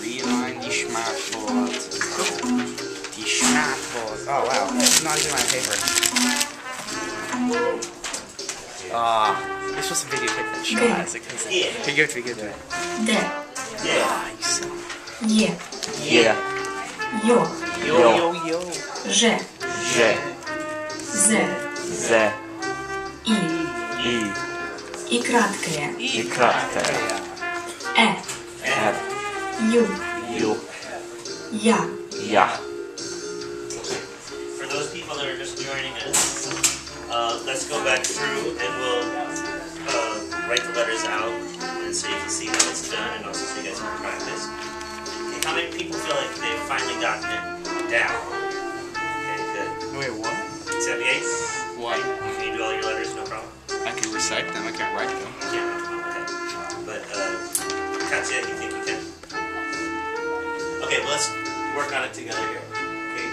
Rewind die Schmackboard. Die Schmackboard. Oh wow, it's not even my paper. This was a video clip that shot as a cousin. Here, give it to me, give it to me. Yeah. Yeah. Yo. Że. Z. I kratkę. Ju. Ja. For those people that are just joining us, let's go back through and we'll write the letters out and so you can see how it's done and also so you guys can practice. Okay, how many people feel like they've finally gotten it down? Okay, good. Wait, what? 78? What? Can you do all your letters, no problem? I can recite them, I can't write them. Yeah, okay. But, Katya, you think you can? Okay, well, let's work on it together here. Okay,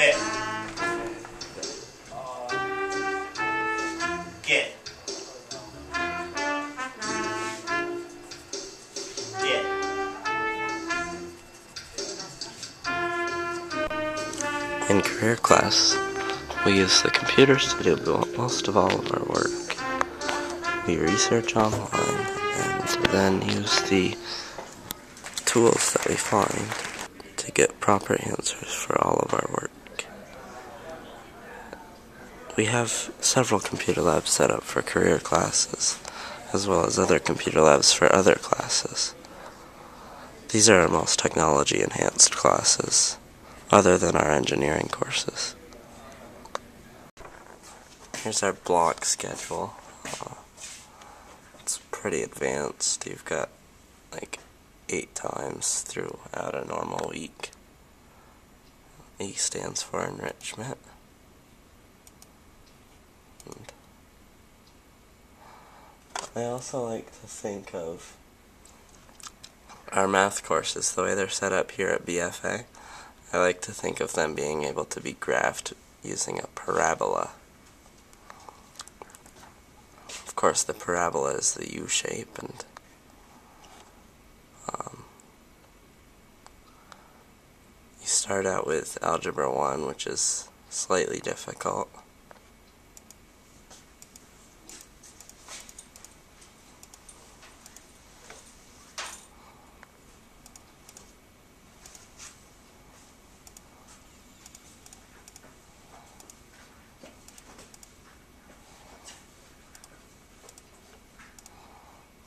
Fit. Get. In career class, we use the computers to do most of all of our work. We research online and then use the tools that we find to get proper answers for all of our work. We have several computer labs set up for career classes, as well as other computer labs for other classes. These are our most technology-enhanced classes, other than our engineering courses. Here's our block schedule. It's pretty advanced. You've got like 8 times throughout a normal week. E stands for enrichment. And I also like to think of our math courses, the way they're set up here at BFA. I like to think of them being able to be graphed using a parabola. Of course, the parabola is the U shape, and you start out with Algebra 1, which is slightly difficult.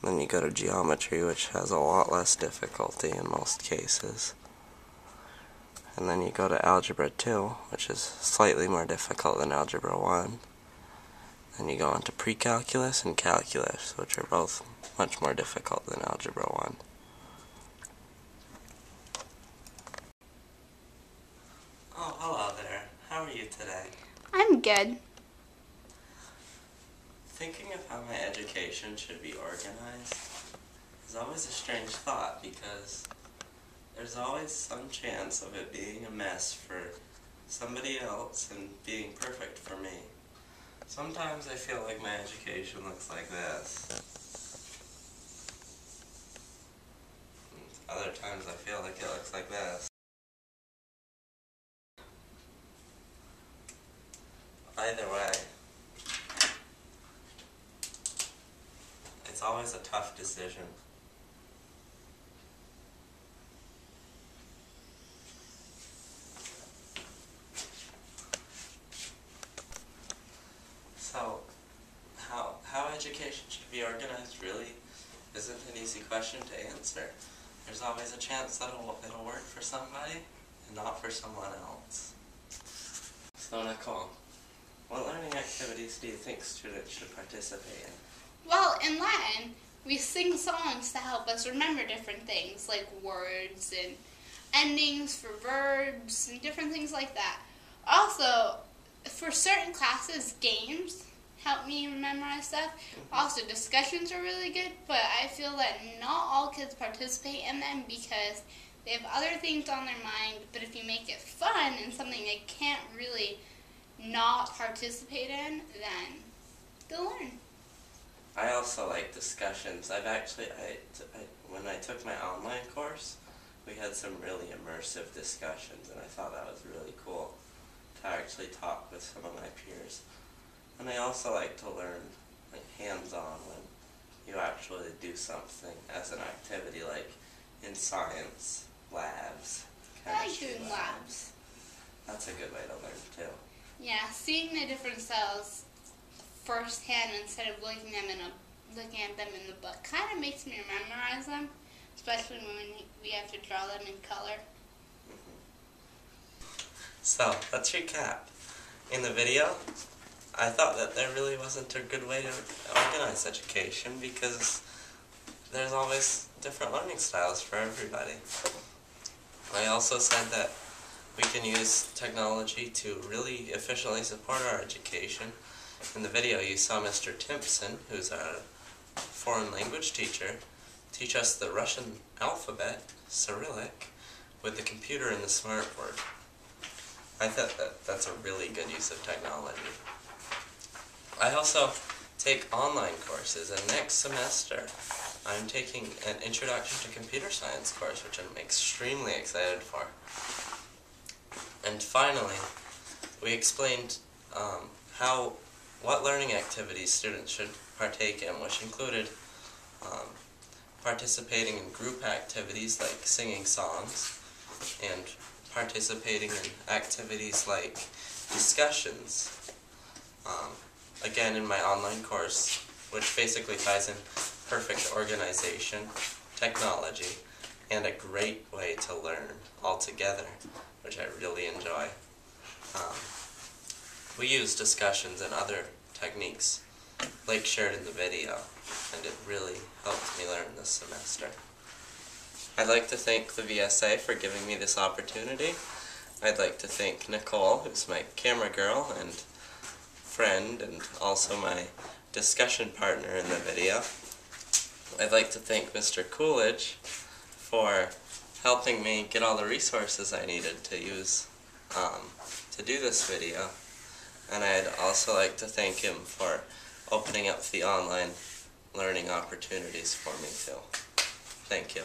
Then you go to geometry, which has a lot less difficulty in most cases. And then you go to algebra 2, which is slightly more difficult than algebra 1. Then you go on to pre-calculus and calculus, which are both much more difficult than algebra 1. Oh, hello there. How are you today? I'm good. Thinking of how my education should be organized is always a strange thought, because there's always some chance of it being a mess for somebody else and being perfect for me. Sometimes I feel like my education looks like this. And other times I feel like it looks like this. Either way, it's always a tough decision. So, how education should be organized really isn't an easy question to answer. There's always a chance that it'll work for somebody and not for someone else. So Nicole, what learning activities do you think students should participate in? Well, in Latin, we sing songs to help us remember different things, like words and endings for verbs and different things like that. Also, for certain classes, games help me memorize stuff. Also, discussions are really good, but I feel that not all kids participate in them because they have other things on their mind, but if you make it fun and something they can't really not participate in, then they'll learn. I also like discussions. When I took my online course, we had some really immersive discussions, and I thought that was really cool to actually talk with some of my peers. And I also like to learn hands-on when you actually do something as an activity, like in science labs. I like doing labs. That's a good way to learn too. Yeah, seeing the different cells firsthand instead of looking at them in the book kind of makes me memorize them, especially when we have to draw them in color. So, let's recap. In the video, I thought that there really wasn't a good way to organize education because there's always different learning styles for everybody. I also said that we can use technology to really efficiently support our education. In the video, you saw Mr. Timpson, who's a foreign language teacher, teach us the Russian alphabet, Cyrillic, with the computer and the smartboard. I thought that's a really good use of technology. I also take online courses, and next semester I'm taking an Introduction to Computer Science course, which I'm extremely excited for. And finally, we explained what learning activities students should partake in, which included participating in group activities like singing songs, and participating in activities like discussions. Again, in my online course, which basically ties in perfect organization, technology, and a great way to learn all together, which I really enjoy. We use discussions and other techniques, like shared in the video, and it really helped me learn this semester. I'd like to thank the VSA for giving me this opportunity. I'd like to thank Nicole, who's my camera girl and friend, and also my discussion partner in the video. I'd like to thank Mr. Coolidge for helping me get all the resources I needed to use to do this video. And I'd also like to thank him for opening up the online learning opportunities for me too. Thank you.